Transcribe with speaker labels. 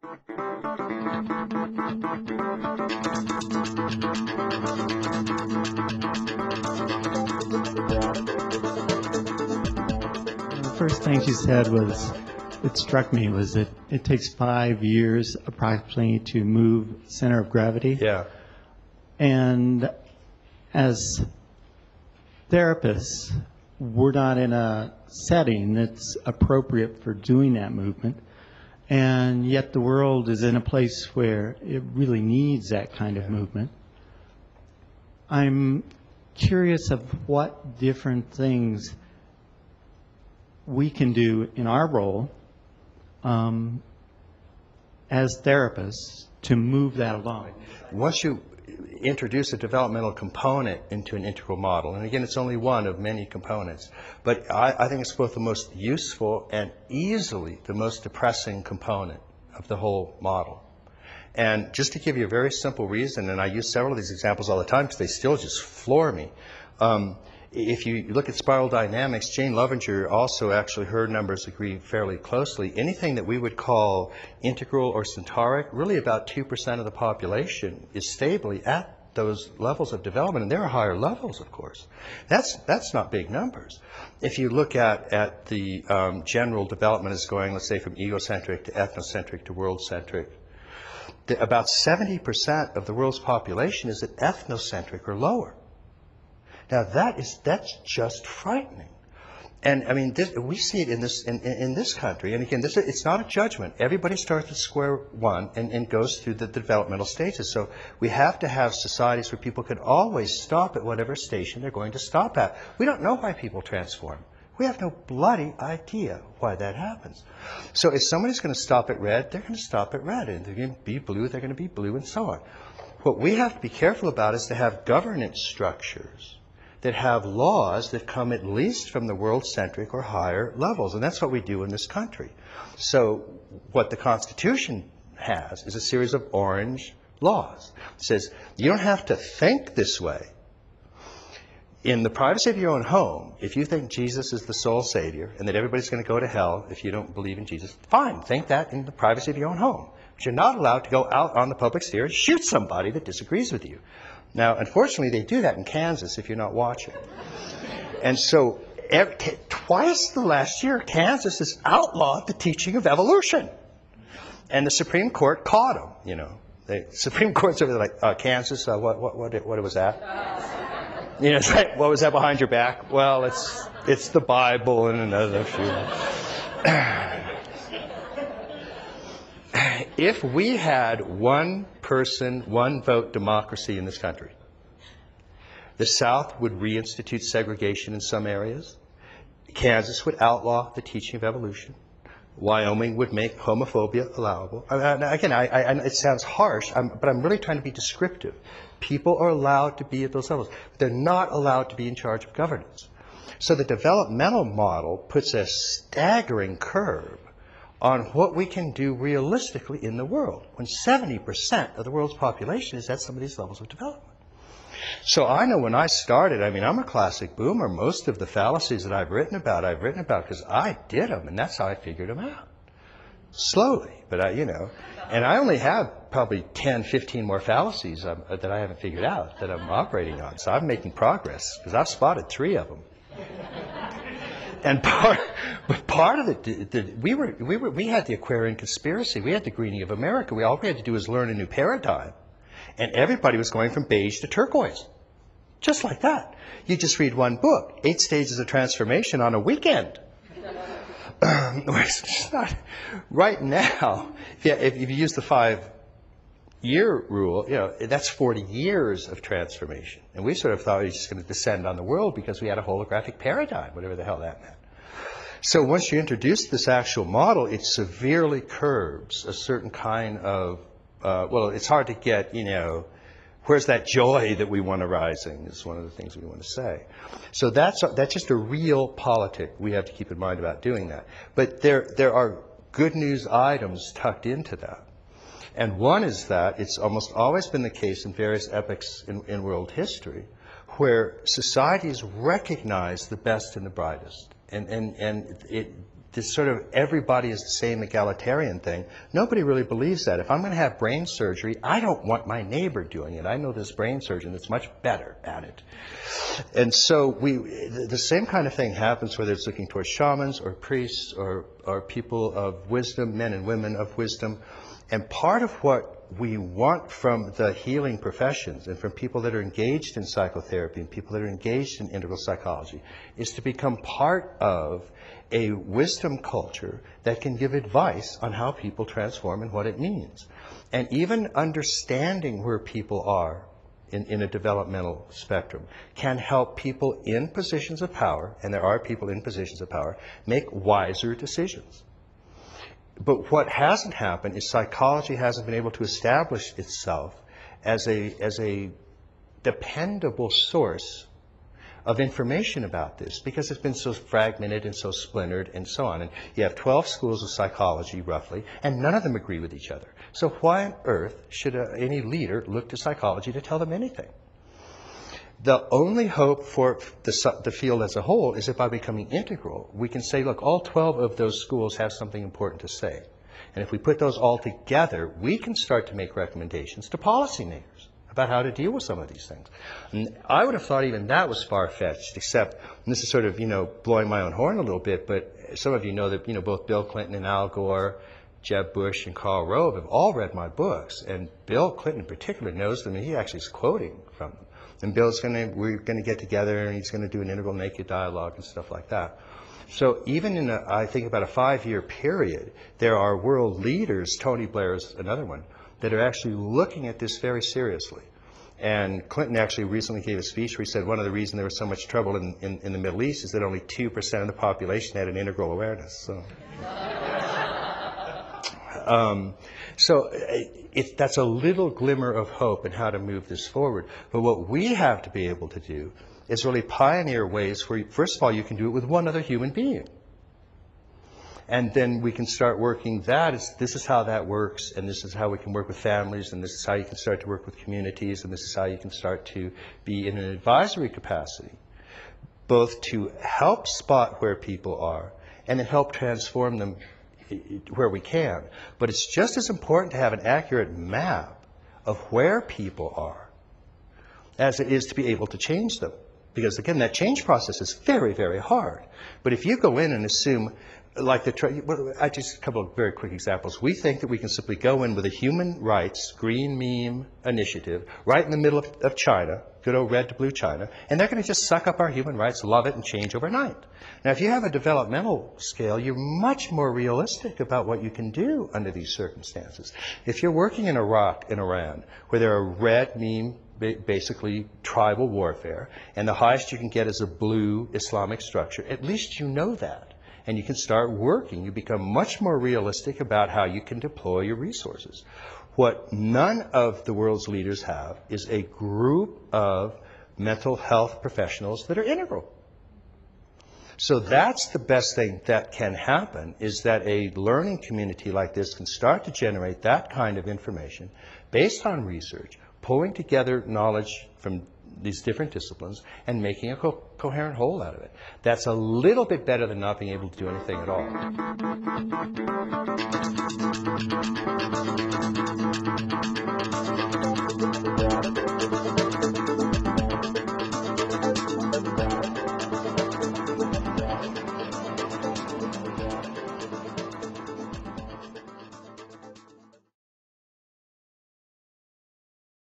Speaker 1: The first thing she said was, it struck me, was that it takes 5 years approximately to move center of gravity.
Speaker 2: Yeah.
Speaker 1: And as therapists, we're not in a setting that's appropriate for doing that movement. And yet the world is in a place where it really needs that kind of movement. I'm curious of what different things we can do in our role as therapists to move that along.
Speaker 2: Once you introduce a developmental component into an integral model, and again, it's only one of many components, but I think it's both the most useful and easily the most depressing component of the whole model. And just to give you a very simple reason, and I use several of these examples all the time because they still just floor me. If you look at spiral dynamics, Jane Lovinger also actually, her numbers agree fairly closely. Anything that we would call integral or centauric, really about 2% of the population is stably at those levels of development, and there are higher levels, of course. That's not big numbers. If you look at the general development is going, let's say, from egocentric to ethnocentric to world-centric, about 70% of the world's population is at ethnocentric or lower. Now that's just frightening, and I mean we see it in this country. And again, it's not a judgment. Everybody starts at square one and goes through the developmental stages. So we have to have societies where people can always stop at whatever station they're going to stop at. We don't know why people transform. We have no bloody idea why that happens. So if somebody's going to stop at red, they're going to stop at red, and they're going to be blue, they're going to be blue, and so on. What we have to be careful about is to have governance structures that have laws that come at least from the world-centric or higher levels. And that's what we do in this country. So what the Constitution has is a series of orange laws. It says, you don't have to think this way. In the privacy of your own home, if you think Jesus is the sole Savior and that everybody's going to go to hell if you don't believe in Jesus, fine, think that in the privacy of your own home. But you're not allowed to go out on the public sphere and shoot somebody that disagrees with you. Now, unfortunately, they do that in Kansas if you're not watching. And so twice the last year, Kansas has outlawed the teaching of evolution. And the Supreme Court caught them, you know. The Supreme Court's over there like, Kansas, what was that? You know, it's like, what was that behind your back? Well, it's the Bible and another few. If we had one person, one vote democracy in this country, the South would reinstitute segregation in some areas. Kansas would outlaw the teaching of evolution. Wyoming would make homophobia allowable. Again, it sounds harsh, but I'm really trying to be descriptive. People are allowed to be at those levels. They're not allowed to be in charge of governance. So the developmental model puts a staggering curve on what we can do realistically in the world, when 70% of the world's population is at some of these levels of development. So I know when I started, I mean, I'm a classic boomer. Most of the fallacies that I've written about because I did them, and that's how I figured them out. Slowly, but and I only have probably 10, 15 more fallacies that I haven't figured out that I'm operating on. So I'm making progress, because I've spotted 3 of them. And part of it, we had the Aquarian conspiracy. We had the greening of America. All we had to do was learn a new paradigm. And everybody was going from beige to turquoise. Just like that. You just read one book, 8 Stages of Transformation on a weekend. Right now, if you use the 5-year rule, that's 40 years of transformation. And we sort of thought we were just going to descend on the world because we had a holographic paradigm, whatever the hell that meant. So once you introduce this actual model, it severely curbs a certain kind of, it's hard to get, where's that joy that we want arising is one of the things we want to say. So that's just a real politic we have to keep in mind about doing that. But there are good news items tucked into that. And one is that it's almost always been the case in various epochs in world history where societies recognize the best and the brightest. And this sort of everybody is the same egalitarian thing, nobody really believes that. If I'm going to have brain surgery, I don't want my neighbor doing it. I know this brain surgeon that's much better at it. And so the same kind of thing happens whether it's looking towards shamans or priests or people of wisdom, men and women of wisdom. And part of what we want from the healing professions and from people that are engaged in psychotherapy and people that are engaged in integral psychology is to become part of a wisdom culture that can give advice on how people transform and what it means. And even understanding where people are in a developmental spectrum can help people in positions of power, and there are people in positions of power, make wiser decisions. But what hasn't happened is psychology hasn't been able to establish itself as a dependable source of information about this because it's been so fragmented and so splintered and so on. And you have 12 schools of psychology, roughly, and none of them agree with each other. So why on earth should any leader look to psychology to tell them anything? The only hope for the field as a whole is that by becoming integral, we can say, look, all 12 of those schools have something important to say. And if we put those all together, we can start to make recommendations to policymakers about how to deal with some of these things. And I would have thought even that was far-fetched, except, and this is sort of, blowing my own horn a little bit, but some of you know that, both Bill Clinton and Al Gore, Jeb Bush and Karl Rove have all read my books. And Bill Clinton in particular knows them, and he actually is quoting from them. And we're going to get together and he's going to do an integral naked dialogue and stuff like that. So even in I think about a 5-year period, there are world leaders, Tony Blair is another one, that are actually looking at this very seriously. And Clinton actually recently gave a speech where he said one of the reasons there was so much trouble in the Middle East is that only 2% of the population had an integral awareness. So, that's a little glimmer of hope in how to move this forward. But what we have to be able to do is really pioneer ways where, first of all, you can do it with one other human being. And then we can start working this is how that works, and this is how we can work with families, and this is how you can start to work with communities, and this is how you can start to be in an advisory capacity, both to help spot where people are and to help transform them where we can. But it's just as important to have an accurate map of where people are as it is to be able to change them. Because again, that change process is very, very hard. But if you go in and assume, like I just a couple of very quick examples. We think that we can simply go in with a human rights green meme initiative right in the middle of China, good old red to blue China, and they're going to just suck up our human rights, love it, and change overnight. Now, if you have a developmental scale, you're much more realistic about what you can do under these circumstances. If you're working in Iraq and Iran, where there are red meme, basically tribal warfare, and the highest you can get is a blue Islamic structure, at least you know that. And you can start working. You become much more realistic about how you can deploy your resources. What none of the world's leaders have is a group of mental health professionals that are integral. So that's the best thing that can happen, is that a learning community like this can start to generate that kind of information based on research, pulling together knowledge from these different disciplines and making a coherent whole out of it. That's a little bit better than not being able to do anything at all.